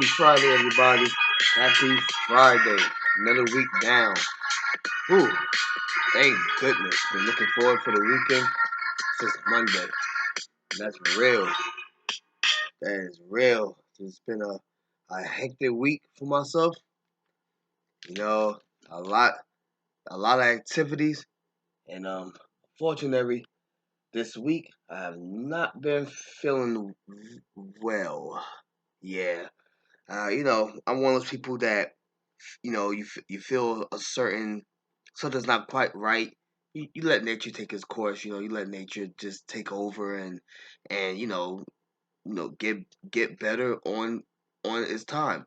Happy Friday, everybody. Happy Friday. Another week down. Whew, thank goodness. Been looking forward for the weekend since Monday. That's real. That is real. It's been a hectic week for myself. You know, a lot a lot of activities. And fortunately this week I have not been feeling well. Yeah. I'm one of those people that you feel a certain something's not quite right. You let nature take its course. You let nature just take over and get better on its time.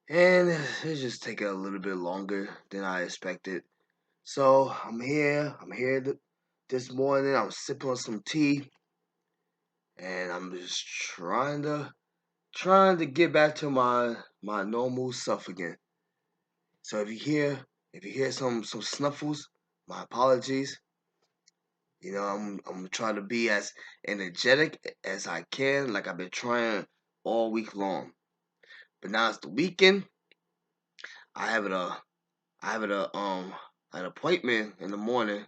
And it's just taking a little bit longer than I expected. So I'm here. This morning. I'm sipping on some tea, and I'm just trying to get back to my normal self again. So if you hear some snuffles, my apologies. I'm trying to be as energetic as I can, like I've been trying all week long. But now it's the weekend. I have an appointment in the morning,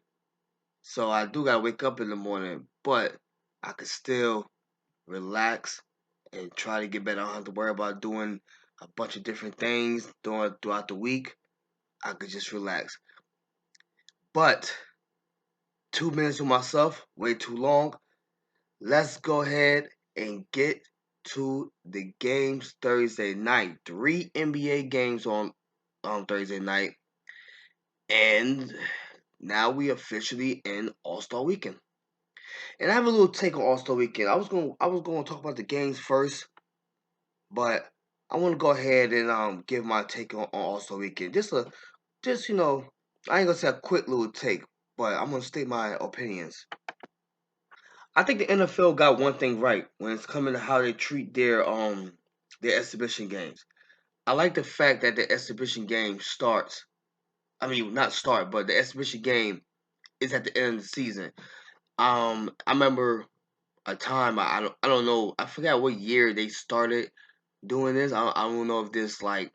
so I do gotta wake up in the morning. But I could still relax and try to get better. I don't have to worry about doing a bunch of different things throughout the week. I could just relax. But 2 minutes with myself, way too long. Let's go ahead and get to the games Thursday night. Three NBA games on Thursday night, and now we officially in All Star Weekend. And I have a little take on All Star Weekend. I was going to talk about the games first, but I want to go ahead and give my take on All Star Weekend. Just I ain't gonna say a quick little take, but I'm gonna state my opinions. I think the NFL got one thing right when it's coming to how they treat their exhibition games. I like the fact that the exhibition game starts. I mean, not start, but the exhibition game is at the end of the season. I remember a time I don't know, I forgot what year they started doing this. I don't know if this like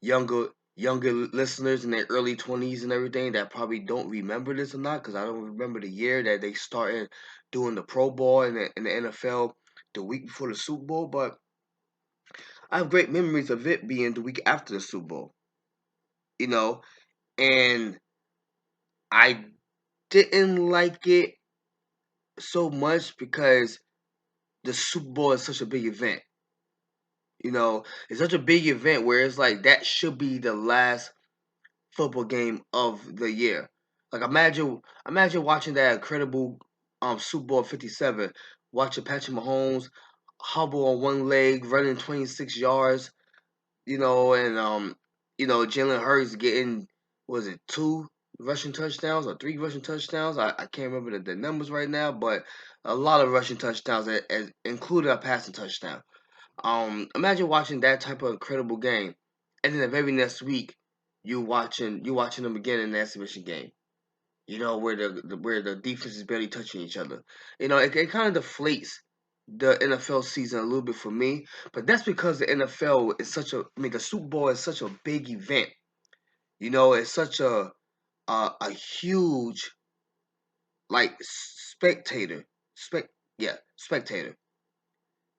younger listeners in their early 20s and everything that probably don't remember this or not, because I don't remember the year that they started doing the Pro Bowl in the NFL the week before the Super Bowl. But I have great memories of it being the week after the Super Bowl, you know, and I didn't like it so much because the Super Bowl is such a big event. It's such a big event where it's like that should be the last football game of the year. Like imagine watching that incredible Super Bowl 57, watching Patrick Mahomes hobble on one leg, running 26 yards, and Jalen Hurts getting, was it, two rushing touchdowns or three rushing touchdowns? I can't remember the numbers right now, but a lot of rushing touchdowns, as included a passing touchdown. Imagine watching that type of incredible game, and then the very next week you watching them again in the exhibition game. Where the defense is barely touching each other. It kind of deflates the NFL season a little bit for me, but that's because the NFL is the Super Bowl is such a big event. It's such a huge, like, spec yeah, spectator,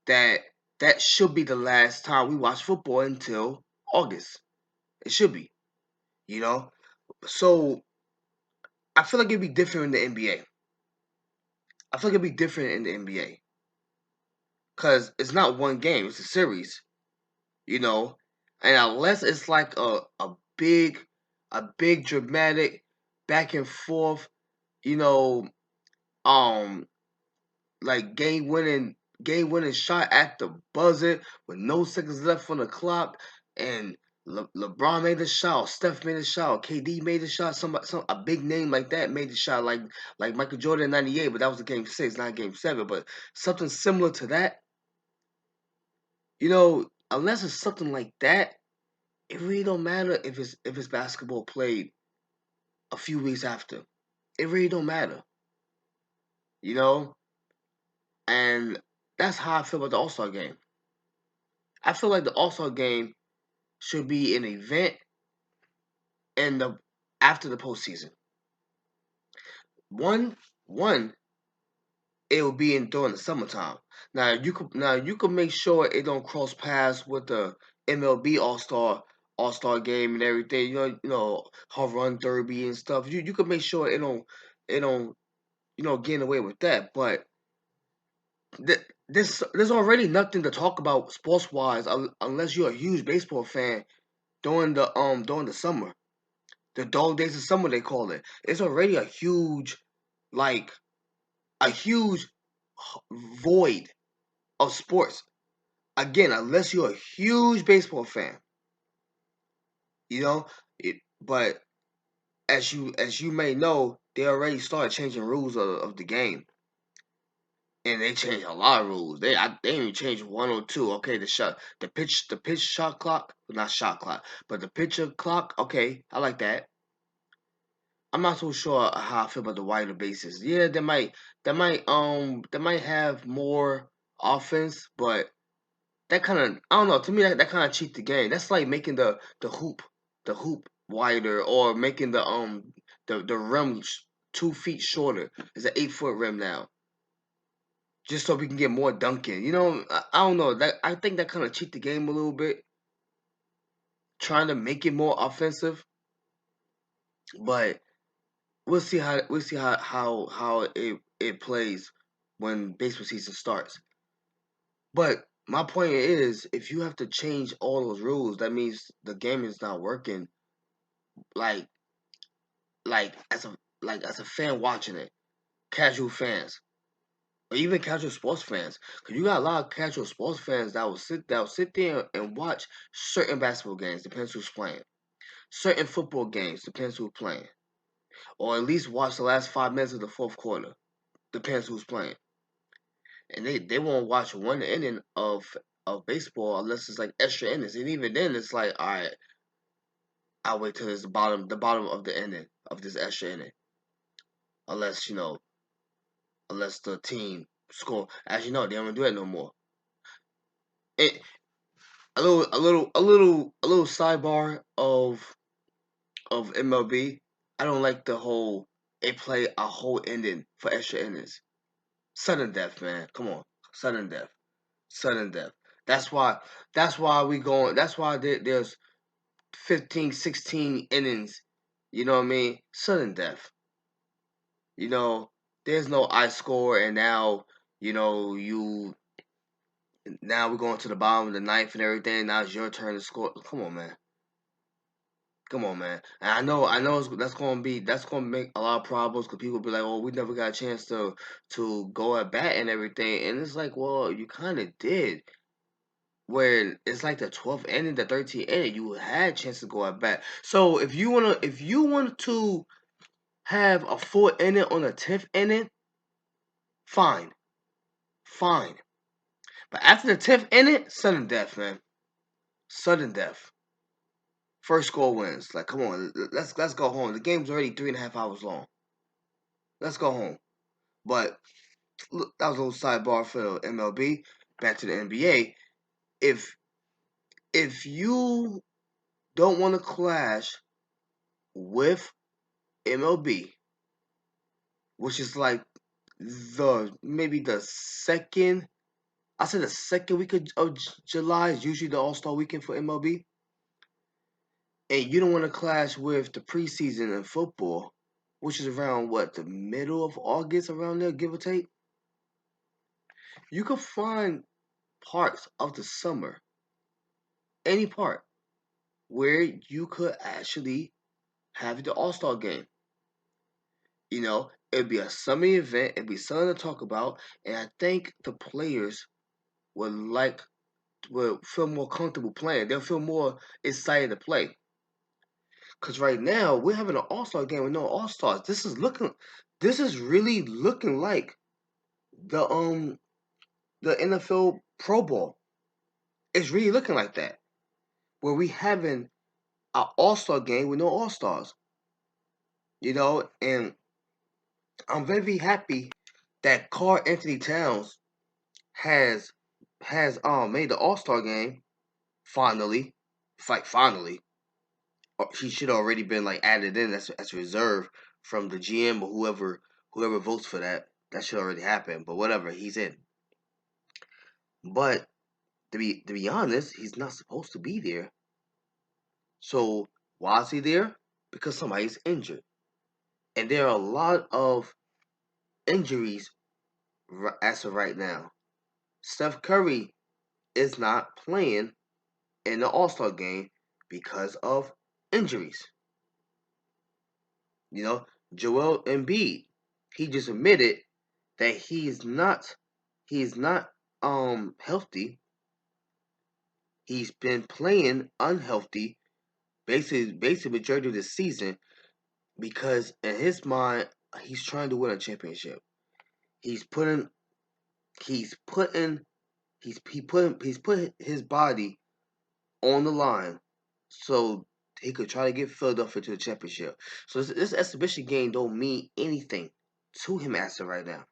that that should be the last time we watch football until August. It should be, you know. So I feel like it'd be different in the NBA. I feel like it'd be different in the NBA because it's not one game; it's a series, you know. And unless it's like a big dramatic back and forth, you know, um, like game winning shot at the buzzer with no seconds left on the clock, and LeBron made the shot, Steph made the shot, KD made the shot, some a big name like that made the shot, like Michael Jordan in '98, but that was a game six, not game seven. But something similar to that, unless it's something like that, it really don't matter if it's basketball played a few weeks after. It really don't matter, you know. And that's how I feel about the All Star game. I feel like the All Star game should be an event in the after the postseason. One one it will be in during the summertime. Now you could make sure it don't cross paths with the MLB All Star game and everything. Home run derby and stuff. You could make sure it don't get away with that. But there's already nothing to talk about sports wise unless you're a huge baseball fan during the summer. The dog days of summer they call it. It's already like a huge void of sports. Again, unless you're a huge baseball fan, you know. But as you may know, they already started changing rules of the game, and they changed a lot of rules. They even changed one or two. Okay, the pitch shot clock, well, not shot clock, but the pitcher clock. Okay, I like that. I'm not so sure how I feel about the wider bases. Yeah, they might have more offense, but that kind of I don't know. To me, that kind of cheat the game. That's like making the hoop wider, or making the rim 2 feet shorter. It's an 8 foot rim now, just so we can get more dunking. I don't know. That I think that kind of cheat the game a little bit, trying to make it more offensive. But we'll see how it plays when baseball season starts. But my point is, if you have to change all those rules, that means the game is not working. Like like as a fan watching it, casual fans, or even casual sports fans, because you got a lot of casual sports fans that will sit there and watch certain basketball games, depends who's playing. Certain football games, depends who's playing, or at least watch the last 5 minutes of the fourth quarter, depends who's playing. And they won't watch one inning of baseball unless it's like extra innings, and even then it's like, all right, I'll wait till it's the bottom of the inning of this extra inning, unless unless the team score. As you know, they don't do it no more. It, a little sidebar of MLB. I don't like the whole they play a whole ending for extra innings. Sudden death, man. Come on, sudden death, sudden death. That's why. That's why we going. That's why there's 15, 16 innings. You know what I mean? Sudden death. You know, there's no I score, and you know you now we're going to the bottom of the ninth and everything. Now it's your turn to score. Come on, man. Come on, man. And I know that's gonna make a lot of problems because people be like, "Oh, we never got a chance to go at bat and everything," and it's like, well, you kind of did. Where it's like the 12th inning, the 13th inning, you had a chance to go at bat. So if you want to have a full inning on the 10th inning, fine, fine. But after the 10th inning, sudden death, man, sudden death. First score wins. Like, come on, let's go home. The game's already 3.5 hours long. Let's go home. But look, that was a little sidebar for MLB. Back to the NBA. If if you don't want to clash with MLB, which is like maybe the second, I said the second week of July is usually the All Star weekend for MLB, and you don't want to clash with the preseason in football, which is around what, the middle of August, around there, give or take. You can find parts of the summer, any part, where you could actually have the All Star game. It'd be a summer event, it'd be something to talk about, and I think the players would will feel more comfortable playing. They'll feel more excited to play. Cause right now we're having an All Star game with no All Stars. This is really looking like the the NFL Pro Bowl. It's really looking like that, where we having an All Star game with no All Stars. And I'm very happy that Carl Anthony Towns has made the All Star game. finally, finally, he should have already been like added in as a reserve from the GM or whoever votes for that. That should already happen. But whatever, he's in. But to be honest, he's not supposed to be there. So why is he there? Because somebody's injured, and there are a lot of injuries as of right now. Steph Curry is not playing in the All Star game because of injuries. You know, Joel Embiid, he just admitted that he is not healthy. He's been playing unhealthy basically majority of the season because in his mind he's trying to win a championship. He's putting he's putting he's putting his body on the line so he could try to get Philadelphia to the championship. So this exhibition game don't mean anything to him as of right now.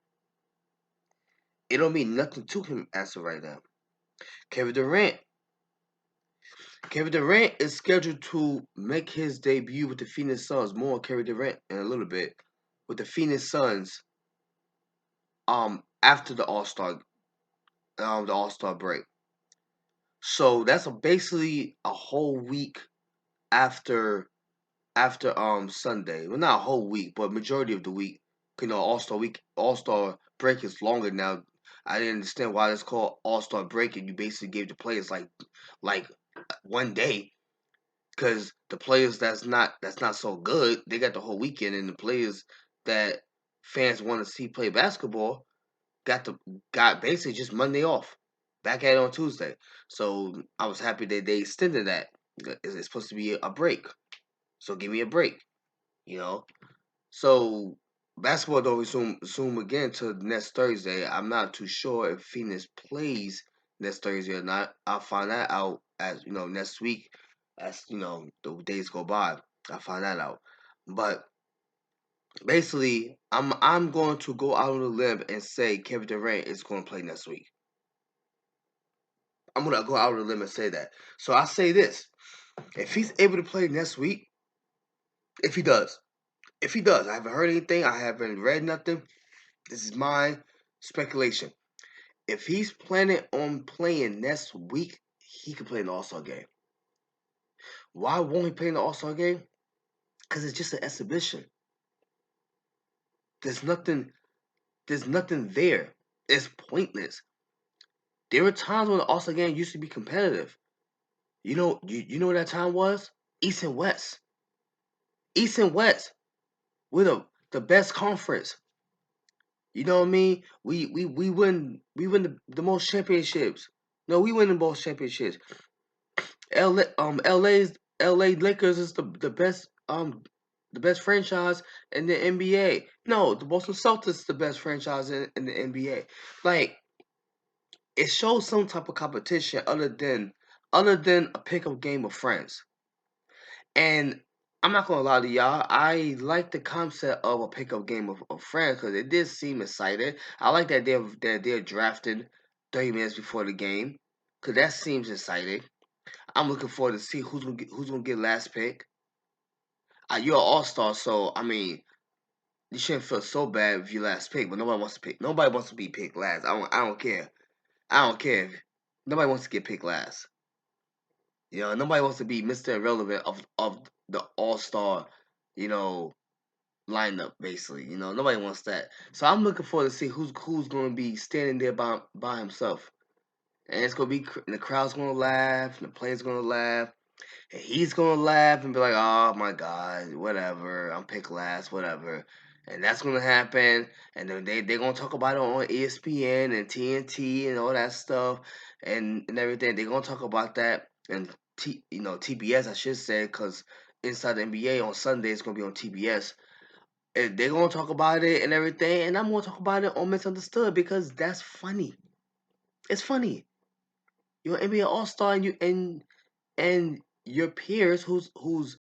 It don't mean nothing to him as of right now. Kevin Durant. Kevin Durant is scheduled to make his debut with the Phoenix Suns. More on Kevin Durant in a little bit with the Phoenix Suns. After the All Star break. So that's basically a whole week after Sunday. Well, not a whole week, but majority of the week. You know, All Star break is longer now. I didn't understand why it's called All Star break, and you basically gave the players like one day, because the players that's not so good, they got the whole weekend, and the players that fans want to see play basketball got basically just Monday off. Back at it on Tuesday. So I was happy that they extended that. It's supposed to be a break. So give me a break, you know. So basketball don't resume again till next Thursday. I'm not too sure if Phoenix plays next Thursday or not. I'll find that out as next week, as the days go by. I'll find that out. But basically, I'm going to go out on a limb and say Kevin Durant is going to play next week. I'm gonna go out on a limb and say that. So I say this: if he's able to play next week, if he does, I haven't heard anything. I haven't read nothing. This is my speculation. If he's planning on playing next week, he can play in the All Star game. Why won't he play in the All Star game? Because it's just an exhibition. There's nothing. There's nothing there. It's pointless. There were times when the All Star game used to be competitive. You know what that time was? East and West. East and West. We're the best conference. You know what I mean? We win the most championships. No, we win the most championships. LA Lakers is the best franchise in the NBA. No, the Boston Celtics is the best franchise in the NBA. Like, it shows some type of competition other than a pickup game of friends. And I'm not gonna lie to y'all, I like the concept of a pickup game of friends because it did seem exciting. I like that they're drafting 30 minutes before the game because that seems exciting. I'm looking forward to see who's gonna get last pick. You're an all star, so I mean you shouldn't feel so bad if you last pick, but nobody wants to pick. Nobody wants to be picked last. I don't care. I don't care. Nobody wants to get picked last. Nobody wants to be Mr. Irrelevant of the All Star, you know, lineup. Basically, nobody wants that. So I'm looking forward to see who's going to be standing there by himself, and it's gonna be and the crowd's gonna laugh, and the players gonna laugh, and he's gonna laugh and be like, "Oh my God, whatever. I'm picked last, whatever." And that's gonna happen, and then they're gonna talk about it on ESPN and TNT and all that stuff, and everything. They're gonna talk about that and TBS, I should say, because Inside the NBA on Sunday it's gonna be on TBS. And they're gonna talk about it and everything, and I'm gonna talk about it on Misunderstood because that's funny. It's funny. You're an NBA All Star, and your peers who's